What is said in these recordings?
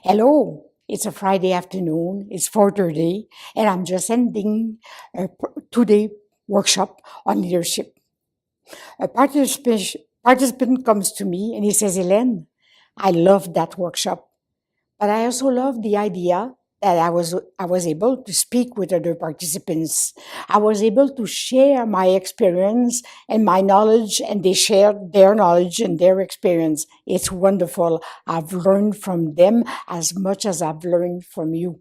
Hello, it's a Friday afternoon, it's 4:30, and I'm just ending a two-day workshop on leadership. A participant comes to me and he says, Hélène, I love that workshop, but I also love the idea that I was able to speak with other participants. I was able to share my experience and my knowledge, and they shared their knowledge and their experience. It's wonderful. I've learned from them as much as I've learned from you.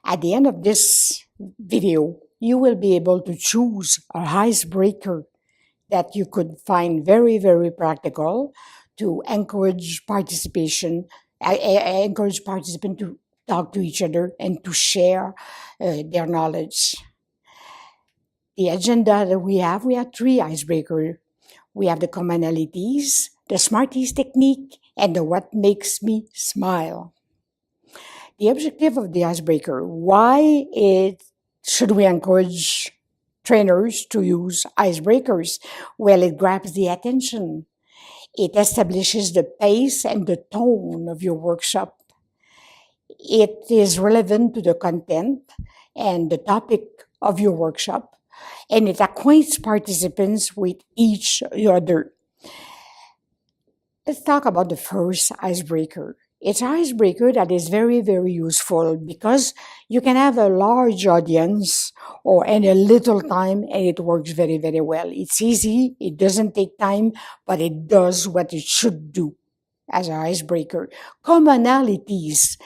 At the end of this video, you will be able to choose a icebreaker that you could find very, very practical to encourage participation. I encourage participants to talk to each other and to share their knowledge. The agenda that we have 3 icebreakers. We have the Commonalities, the Smarties technique, and the What Makes Me Smile. The objective of the icebreaker, why should we encourage trainers to use icebreakers? Well, it grabs the attention. It establishes the pace and the tone of your workshop. It is relevant to the content and the topic of your workshop, and it acquaints participants with each other. Let's talk about the first icebreaker. It's an icebreaker that is very, very useful because you can have a large audience or in a little time, and it works very, very well. It's easy, it doesn't take time, but it does what it should do as an icebreaker. Commonalities.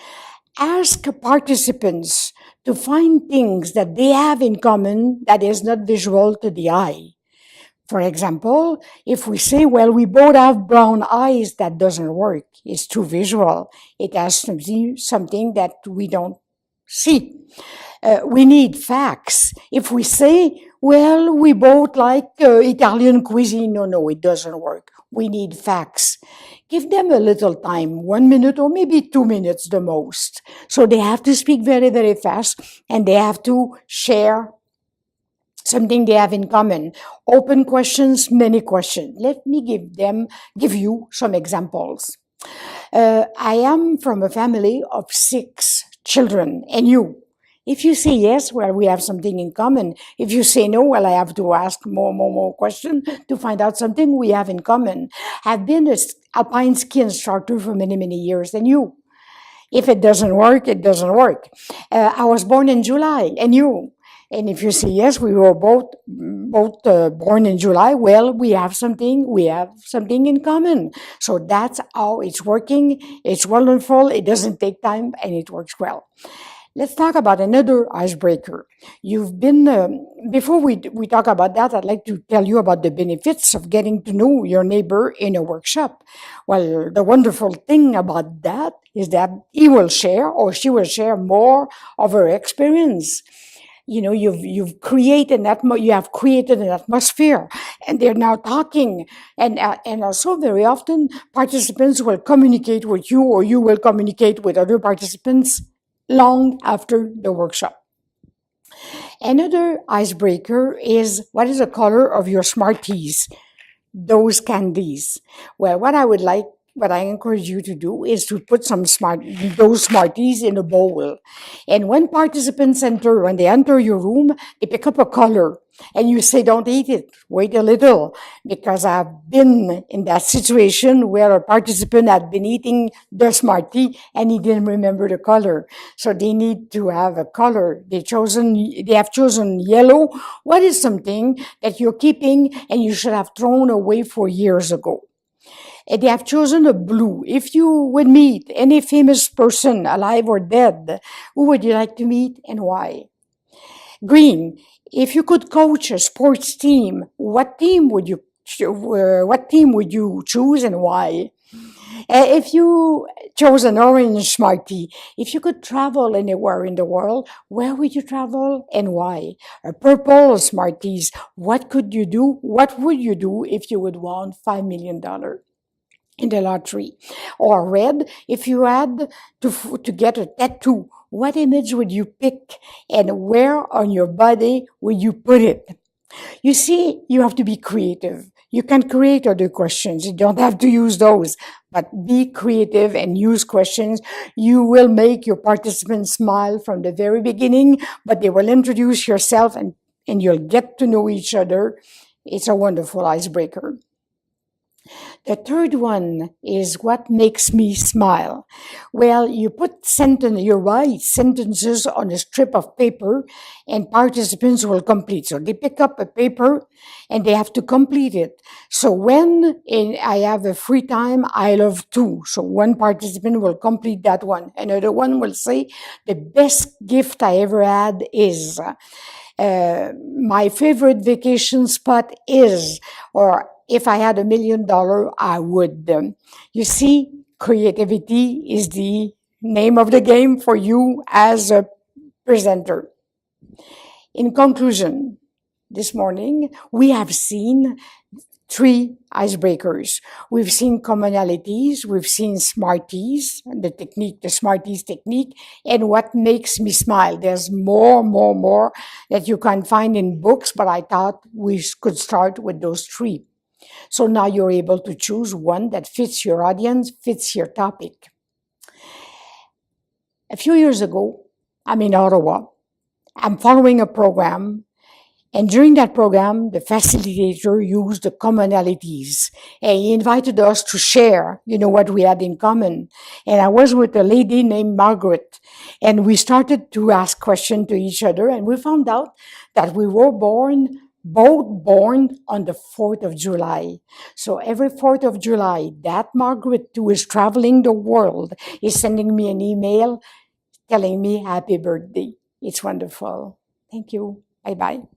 Ask participants to find things that they have in common that is not visual to the eye. For example, if we say, well, we both have brown eyes, that doesn't work. It's too visual. It has something that we don't see. We need facts. If we say, well, we both like Italian cuisine, no, it doesn't work. We need facts. Give them a little time, 1 minute or maybe 2 minutes the most. So they have to speak very, very fast, and they have to share something they have in common. Open questions, many questions. Let me give you some examples. I am from a family of 6 children, and you. If you say yes, well, we have something in common. If you say no, well, I have to ask more questions to find out something we have in common. I've been an alpine ski instructor for many, many years, and you. If it doesn't work, it doesn't work. I was born in July, and you. And if you say yes, we were both born in July, well, we have something in common. So that's how it's working. It's wonderful. It doesn't take time, and it works well. Let's talk about another icebreaker. Before we talk about that, I'd like to tell you about the benefits of getting to know your neighbor in a workshop. Well, the wonderful thing about that is that he will share or she will share more of her experience. You know, you have created an atmosphere, and they're now talking, and also very often participants will communicate with you, or you will communicate with other participants long after the workshop. Another icebreaker is, what is the color of your Smarties? Those candies. Well, what I encourage you to do is to put those Smarties in a bowl. And when they enter your room, they pick up a color. And you say, don't eat it, wait a little. Because I've been in that situation where a participant had been eating the Smartie and he didn't remember the color. So they need to have a color. They have chosen yellow. What is something that you're keeping and you should have thrown away 4 years ago? And they have chosen a blue. If you would meet any famous person, alive or dead, who would you like to meet and why? Green. If you could coach a sports team, what team would you choose and why? If you chose an orange Smartie, if you could travel anywhere in the world, where would you travel and why? A purple Smarties. What would you do if you would won $5 million? In the lottery? Or red, if you had to get a tattoo, what image would you pick and where on your body would you put it? You see, you have to be creative. You can create other questions. You don't have to use those, but be creative and use questions. You will make your participants smile from the very beginning, but they will introduce yourself and you'll get to know each other. It's a wonderful icebreaker. The third one is what makes me smile. Well, you write sentences on a strip of paper and participants will complete. So they pick up a paper and they have to complete it. So I have a free time, I love two. So one participant will complete that one. Another one will say, the best gift I ever had is, my favorite vacation spot is, or if I had $1 million, I would. You see, creativity is the name of the game for you as a presenter. In conclusion, this morning, we have seen 3 icebreakers. We've seen commonalities, we've seen Smarties, the Smarties technique, and what makes me smile. There's more that you can find in books, but I thought we could start with those 3. So now you're able to choose one that fits your audience, fits your topic. A few years ago, I'm in Ottawa. I'm following a program, and during that program, the facilitator used the commonalities, and he invited us to share, what we had in common. And I was with a lady named Margaret, and we started to ask questions to each other, and we found out that we were both born on the 4th of July. So every 4th of July, that Margaret, who is traveling the world, is sending me an email telling me happy birthday. It's wonderful. Thank you. Bye-bye.